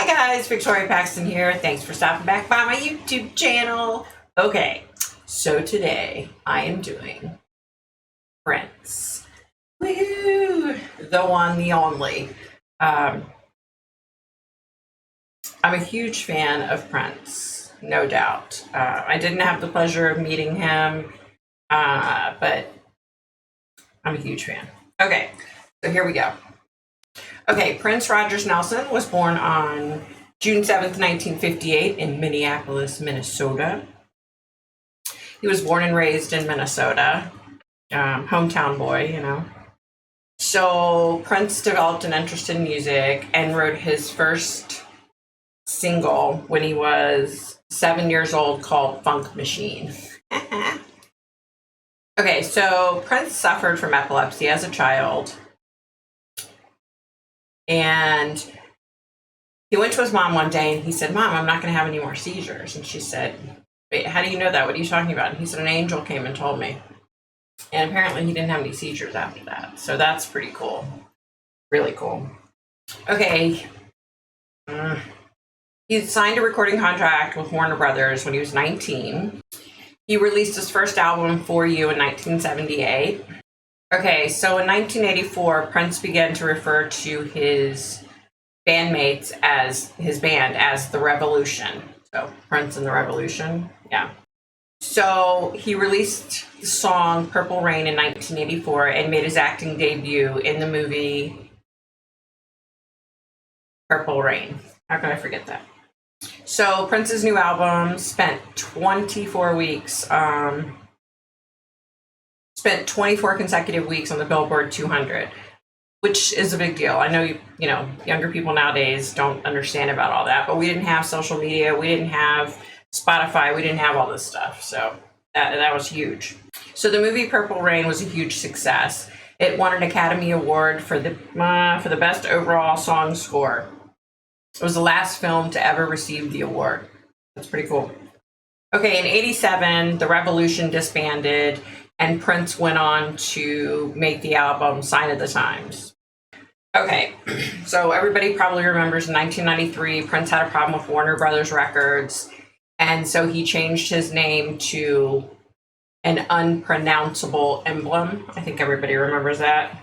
guys, Victoria Paxton here. Thanks for stopping back by my YouTube channel. Okay, so today I am doing Prince. Woohoo! The one, the only. I'm a huge fan of Prince, no doubt. I didn't have the pleasure of meeting him, but I'm a huge fan. Okay, so here we go. Okay, Prince Rogers Nelson was born on June 7th, 1958 in Minneapolis, Minnesota. He was born and raised in Minnesota, hometown boy, you know. So Prince developed an interest in music and wrote his first single when he was 7 years old called Funk Machine. Okay, so Prince suffered from epilepsy as a child. And he went to his mom one day and he said, "Mom, I'm not going to have any more seizures." And she said, "Wait, how do you know that? What are you talking about?" And he said, "An angel came and told me." And apparently he didn't have any seizures after that. So that's pretty cool. Really cool. Okay. He signed a recording contract with Warner Brothers when he was 19. He released his first album, For You, in 1978. Okay, so in 1984, Prince began to refer to his bandmates as his band as The Revolution. So Prince and the Revolution, yeah. So he released the song Purple Rain in 1984 and made his acting debut in the movie Purple Rain. How could I forget that? So Prince's new album spent 24 weeks, spent 24 consecutive weeks on the Billboard 200, which is a big deal. I know, you know, younger people nowadays don't understand about all that, but we didn't have social media. We didn't have Spotify. We didn't have all this stuff. So that was huge. So the movie Purple Rain was a huge success. It won an Academy Award for the best overall song score. It was the last film to ever receive the award. That's pretty cool. Okay, in '87, The Revolution disbanded, and Prince went on to make the album Sign of the Times. Okay, so everybody probably remembers in 1993, Prince had a problem with Warner Brothers Records, and so he changed his name to an unpronounceable emblem. I think everybody remembers that.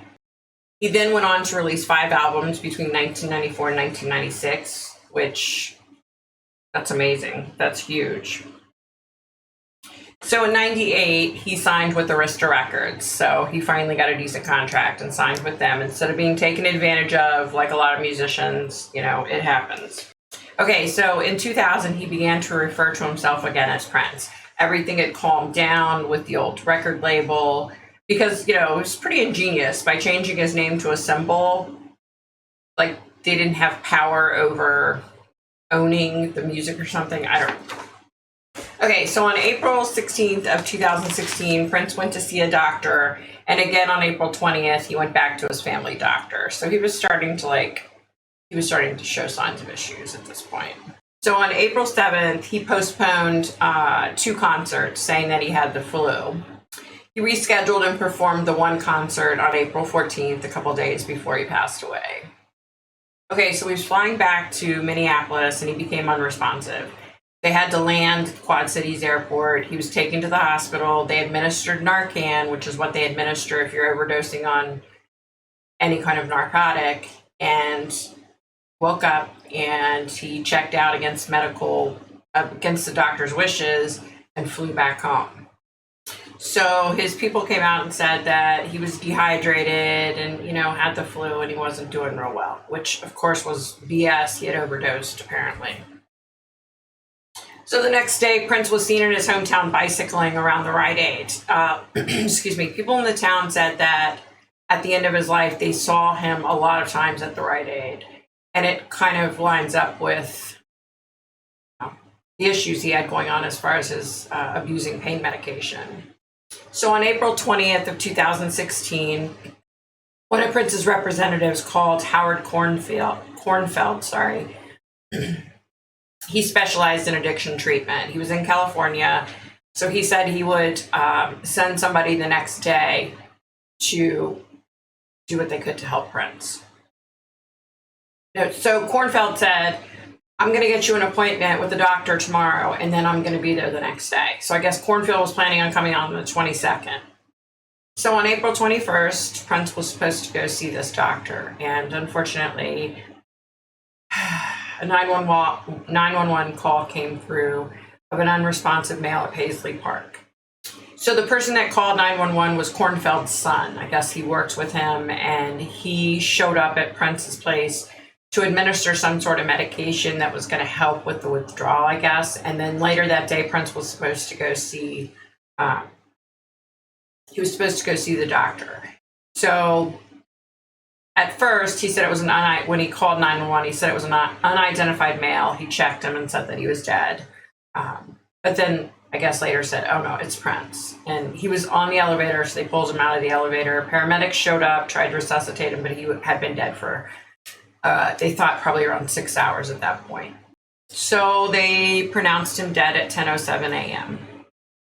He then went on to release 5 albums between 1994 and 1996, which, that's amazing. That's huge. So in '98, he signed with Arista Records. So he finally got a decent contract and signed with them instead of being taken advantage of like a lot of musicians. You know, it happens. Okay, so in 2000, he began to refer to himself again as Prince. Everything had calmed down with the old record label because, you know, it was pretty ingenious. By changing his name to a symbol, like they didn't have power over owning the music or something. I don't know. Okay, so on April 16th of 2016, Prince went to see a doctor, and again on April 20th, he went back to his family doctor. So he was starting to show signs of issues at this point. So on April 7th, he postponed 2 concerts, saying that he had the flu. He rescheduled and performed the one concert on April 14th, a couple days before he passed away. Okay, so he was flying back to Minneapolis, and he became unresponsive. They had to land at Quad Cities Airport. He was taken to the hospital. They administered Narcan, which is what they administer if you're overdosing on any kind of narcotic, and woke up and he checked out against the doctor's wishes and flew back home. So his people came out and said that he was dehydrated and, you know, had the flu and he wasn't doing real well, which of course was BS. He had overdosed apparently. So the next day, Prince was seen in his hometown bicycling around the Rite Aid. Excuse me. People in the town said that at the end of his life, they saw him a lot of times at the Rite Aid. And it kind of lines up with the issues he had going on as far as his abusing pain medication. So on April 20th of 2016, one of Prince's representatives called Howard Kornfeld, he specialized in addiction treatment. He was in California, so he said he would send somebody the next day to do what they could to help Prince. So Kornfeld said I'm going to get you an appointment with the doctor tomorrow, and then I'm going to be there the next day. So I guess Cornfield was planning on coming on the 22nd. So on April 21st, Prince was supposed to go see this doctor, and unfortunately, a 911 call came through of an unresponsive male at Paisley Park. So the person that called 911 was Cornfield's son. I guess he works with him, and he showed up at Prince's place to administer some sort of medication that was going to help with the withdrawal, I guess. And then later that day, Prince was supposed to go see, he was supposed to go see the doctor. So at first, he said it was when he called 911, he said it was an unidentified male. He checked him and said that he was dead. But then I guess later said, oh no, it's Prince. And he was on the elevator, so they pulled him out of the elevator. Paramedics showed up, tried to resuscitate him, but he had been dead for, they thought probably around 6 hours at that point. So they pronounced him dead at 10:07 a.m.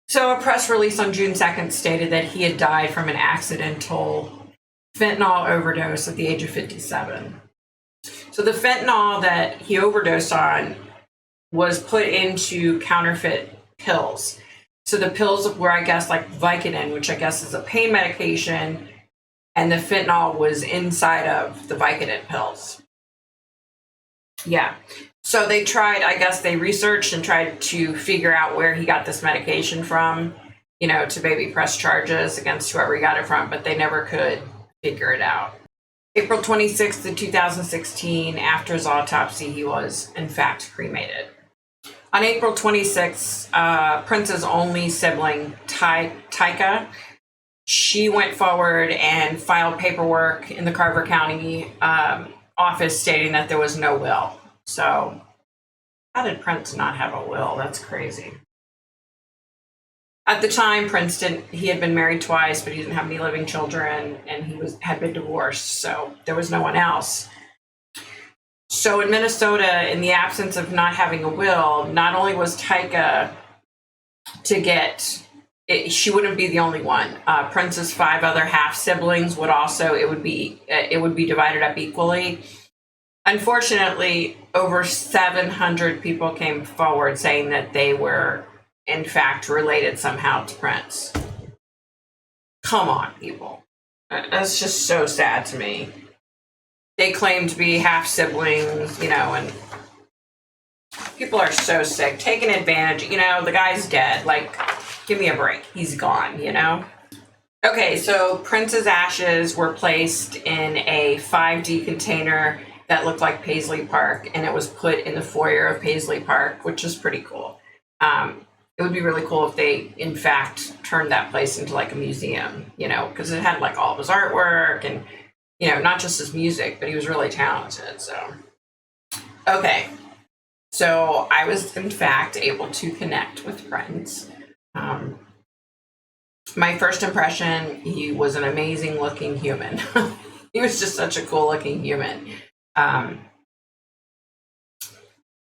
So a press release on June 2nd stated that he had died from an accidental fentanyl overdose at the age of 57. So the fentanyl that he overdosed on was put into counterfeit pills. So the pills were, I guess, like Vicodin, which I guess is a pain medication, and the fentanyl was inside of the Vicodin pills. Yeah. So they tried, I guess they researched and tried to figure out where he got this medication from, to maybe press charges against whoever he got it from, but they never could figure it out. April 26th of 2016, after his autopsy, he was, in fact, cremated. On April 26th, Prince's only sibling, Tyka, she went forward and filed paperwork in the Carver County office stating that there was no will. So how did Prince not have a will? That's crazy. At the time, he had been married twice, but he didn't have any living children, and he had been divorced, so there was no one else. So in Minnesota, in the absence of not having a will, not only was Tyka to get, she wouldn't be the only one. Prince's 5 other half siblings would also, it would be divided up equally. Unfortunately, over 700 people came forward saying that they were, in fact, related somehow to Prince. Come on, people. That's just so sad to me. They claim to be half siblings, and people are so sick, taking advantage. The guy's dead. Like, give me a break. He's gone, Okay, so Prince's ashes were placed in a 5D container that looked like Paisley Park, and it was put in the foyer of Paisley Park, which is pretty cool. It would be really cool if they, in fact, turned that place into like a museum, because it had like all of his artwork and, not just his music, but he was really talented. So, okay. So I was, in fact, able to connect with Prince. My first impression, he was an amazing looking human. He was just such a cool looking human.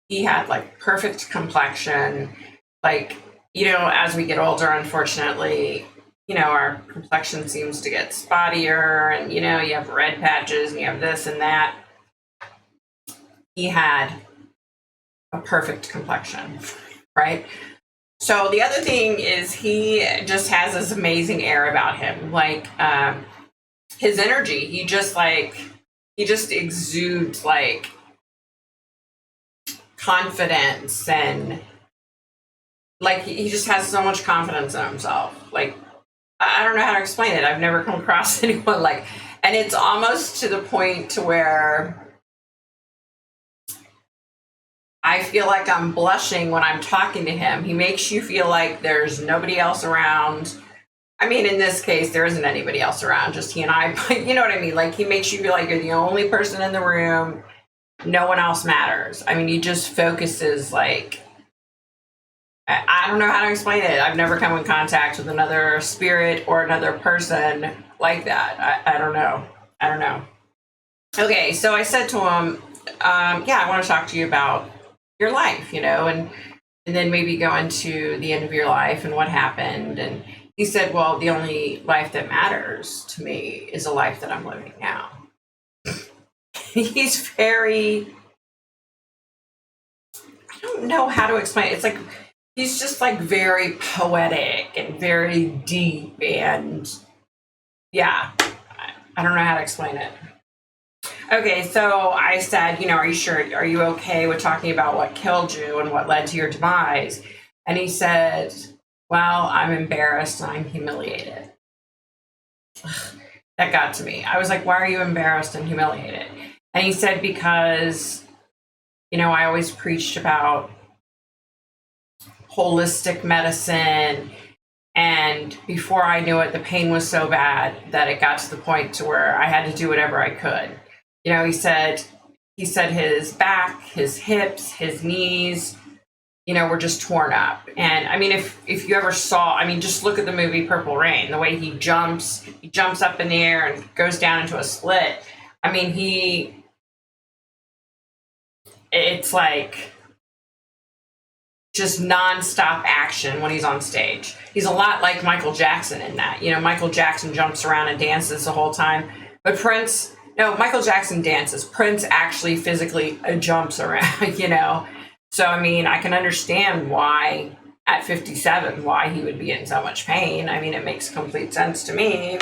He had like perfect complexion. Like, as we get older, unfortunately, our complexion seems to get spottier, and, you have red patches and you have this and that. He had a perfect complexion, right? So the other thing is he just has this amazing air about him. Like, his energy, he just exudes like confidence, and like he just has so much confidence in himself. Like, I don't know how to explain it. I've never come across anyone like, and it's almost to the point to where I feel like I'm blushing when I'm talking to him. He makes you feel like there's nobody else around. I mean, in this case, there isn't anybody else around, just he and I, but you know what I mean? Like, he makes you feel like you're the only person in the room. No one else matters. I mean, he just focuses like, I don't know how to explain it. I've never come in contact with another spirit or another person like that. I don't know. Okay, so I said to him, I want to talk to you about your life, and then maybe go into the end of your life and what happened. And he said, well, the only life that matters to me is the life that I'm living now. He's very don't know how to explain it. It's like he's just like very poetic and very deep, and yeah, I don't know how to explain it. Okay, so I said, are you sure? Are you okay with talking about what killed you and what led to your demise? And he said, well, I'm embarrassed and I'm humiliated. That got to me. I was like, why are you embarrassed and humiliated? And he said, because, I always preached about holistic medicine. And before I knew it, the pain was so bad that it got to the point to where I had to do whatever I could. He said his back, his hips, his knees, were just torn up. And I mean, if you ever saw, just look at the movie Purple Rain, the way he jumps up in the air and goes down into a split. It's like just nonstop action when he's on stage. He's a lot like Michael Jackson in that. Michael Jackson jumps around and dances the whole time. But Michael Jackson dances. Prince actually physically jumps around, So, I can understand why at 57, why he would be in so much pain. It makes complete sense to me.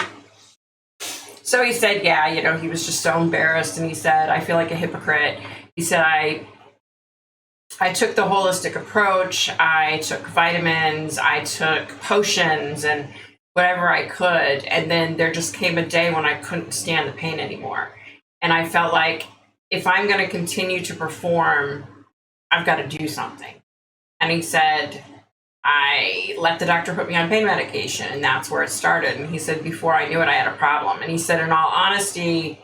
So he said, yeah, he was just so embarrassed. And he said, I feel like a hypocrite. He said, I took the holistic approach. I took vitamins. I took potions and whatever I could. And then there just came a day when I couldn't stand the pain anymore. And I felt like if I'm going to continue to perform, I've got to do something. And he said, I let the doctor put me on pain medication, and that's where it started. And he said, before I knew it, I had a problem. And he said, in all honesty,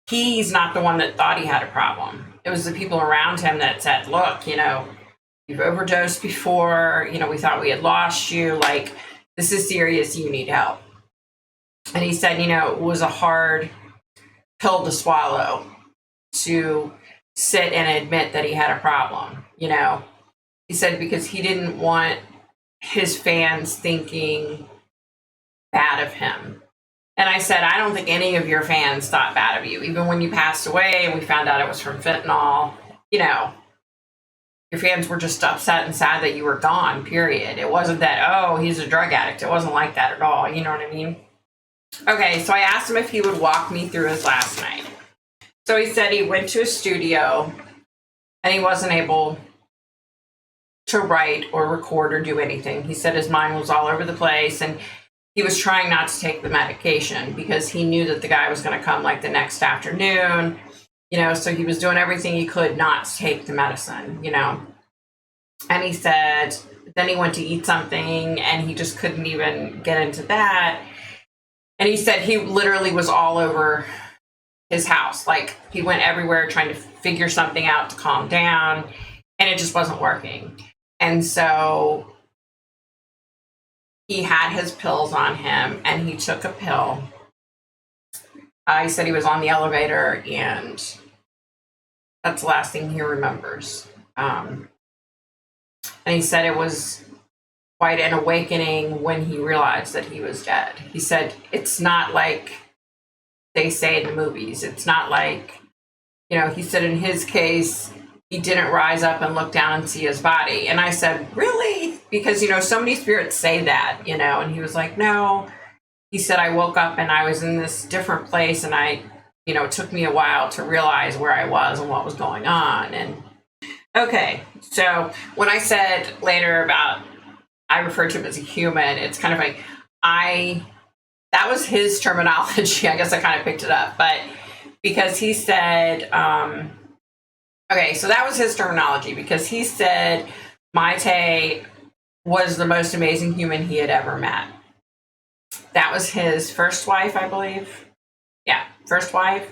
he's not the one that thought he had a problem. It was the people around him that said, look, you've overdosed before, we thought we had lost you. Like, this is serious. You need help. And he said, it was a hard pill to swallow to sit and admit that he had a problem. He said, because he didn't want his fans thinking bad of him. And I said, I don't think any of your fans thought bad of you. Even when you passed away and we found out it was from fentanyl, your fans were just upset and sad that you were gone, period. It wasn't that, oh, he's a drug addict. It wasn't like that at all. You know what I mean? Okay, so I asked him if he would walk me through his last night. So he said he went to a studio and he wasn't able to write or record or do anything. He said his mind was all over the place, and he was trying not to take the medication because he knew that the guy was going to come like the next afternoon, so he was doing everything he could not to take the medicine, And he said, then he went to eat something and he just couldn't even get into that. And he said he literally was all over his house. Like, he went everywhere trying to figure something out to calm down, and it just wasn't working. And so he had his pills on him, and he took a pill. He said he was on the elevator, and that's the last thing he remembers. And he said it was quite an awakening when he realized that he was dead. He said, it's not like they say in the movies. It's not like, he said in his case, he didn't rise up and look down and see his body. And I said, really? Because, so many spirits say that, and he was like, no. He said, I woke up and I was in this different place, and it took me a while to realize where I was and what was going on. And okay, so when I said later about, I referred to him as a human, it's kind of like, that was his terminology. I guess I kind of picked it up, but because he said, okay, so that was his terminology, because he said Maite was the most amazing human he had ever met. That was his first wife, I believe. Yeah, first wife.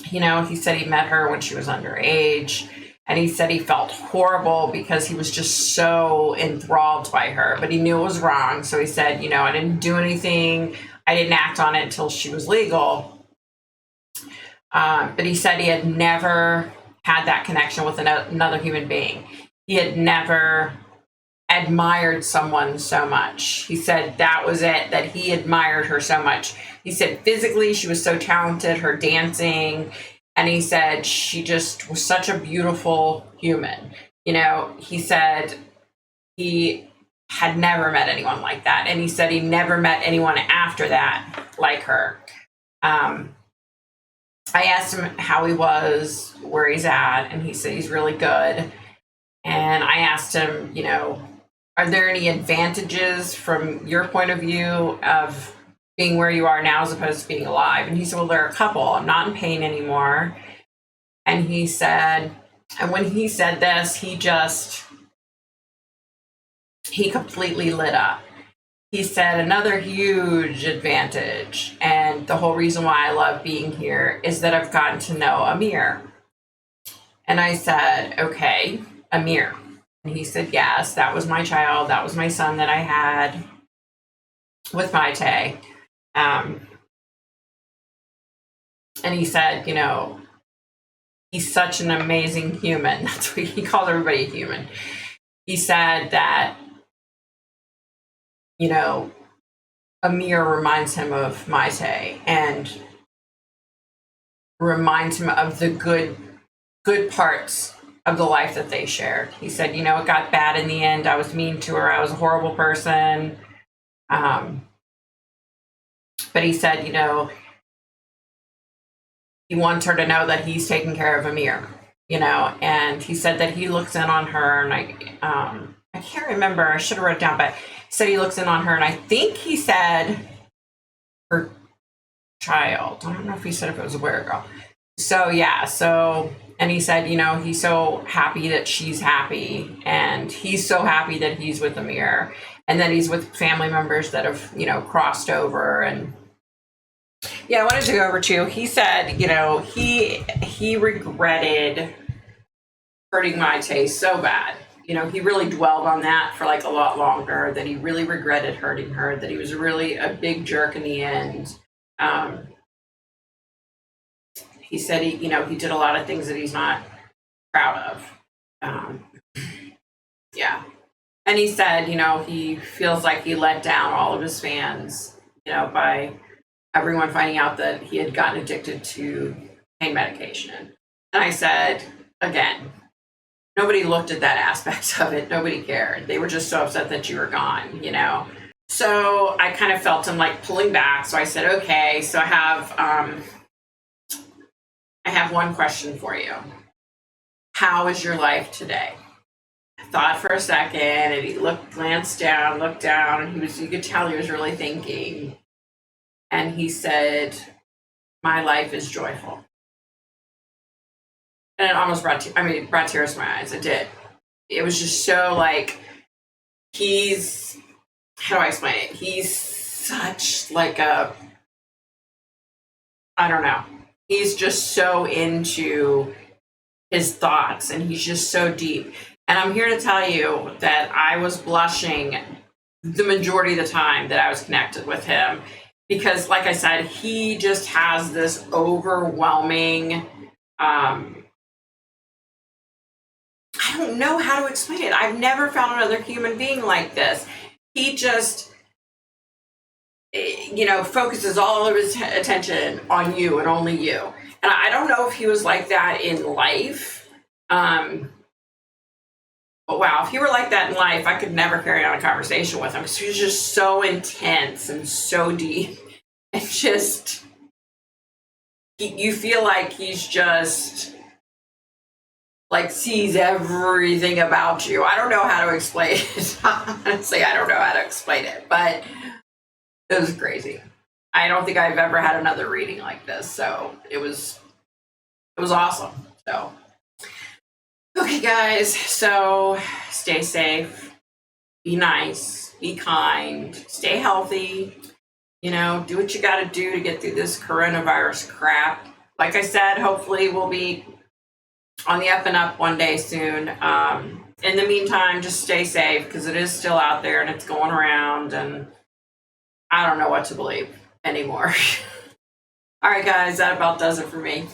He said he met her when she was underage, and he said he felt horrible because he was just so enthralled by her, but he knew it was wrong. So he said, I didn't do anything. I didn't act on it until she was legal. But he said he had never had that connection with another human being. He had never admired someone so much. He said that was it, that he admired her so much. He said physically she was so talented, her dancing, And he said she just was such a beautiful human. He said he had never met anyone like that. And he said he never met anyone after that like her. I asked him how he was, where he's at, and he said he's really good. And I asked him, are there any advantages from your point of view of being where you are now as opposed to being alive? And he said, well, there are a couple. I'm not in pain anymore. And he said, and when he said this, he completely lit up. He said, another huge advantage, and the whole reason why I love being here is that I've gotten to know Amiir. And I said, okay, Amiir. And he said, yes, that was my child. That was my son that I had with Maite. And he said, he's such an amazing human. That's what he called everybody a human. He said that, Amiir reminds him of Maite and reminds him of the good parts of the life that they shared. He said, it got bad in the end. I was mean to her. I was a horrible person. But he said, he wants her to know that he's taking care of Amiir, and he said that he looks in on her, and I can't remember, I should have wrote it down, but he said he looks in on her, and I think he said her child. I don't know if he said if it was a boy or a girl. So yeah, and he said, he's so happy that she's happy, and he's so happy that he's with Amiir, and that he's with family members that have, crossed over. And yeah, I wanted to go over too. He said, he regretted hurting Maite so bad. He really dwelled on that for like a lot longer, that he really regretted hurting her, that he was really a big jerk in the end. He said he did a lot of things that he's not proud of. Yeah. And he said, he feels like he let down all of his fans, by everyone finding out that he had gotten addicted to pain medication. And I said, again, nobody looked at that aspect of it. Nobody cared. They were just so upset that you were gone, So I kind of felt him like pulling back. So I said, okay, so I have one question for you. How is your life today? I thought for a second, and he glanced down, looked down, and you could tell he was really thinking. And he said, my life is joyful. And it almost brought tears to my eyes. It did. It was just so like, how do I explain it? He's such like I don't know. He's just so into his thoughts, and he's just so deep. And I'm here to tell you that I was blushing the majority of the time that I was connected with him, because like I said, he just has this overwhelming, I don't know how to explain it. I've never found another human being like this. He just, focuses all of his attention on you and only you. And I don't know if he was like that in life. But wow, if he were like that in life, I could never carry on a conversation with him, because he was just so intense and so deep. And just, you feel like he's just like sees everything about you. I don't know how to explain it. Honestly, I don't know how to explain it, but it was crazy. I don't think I've ever had another reading like this, so it was awesome. So, okay, guys. So stay safe, be nice, be kind, stay healthy. Do what you got to do to get through this coronavirus crap. Like I said, hopefully we'll be on the up and up one day soon. In the meantime, just stay safe, because it is still out there and it's going around, and I don't know what to believe anymore. All right, guys, that about does it for me.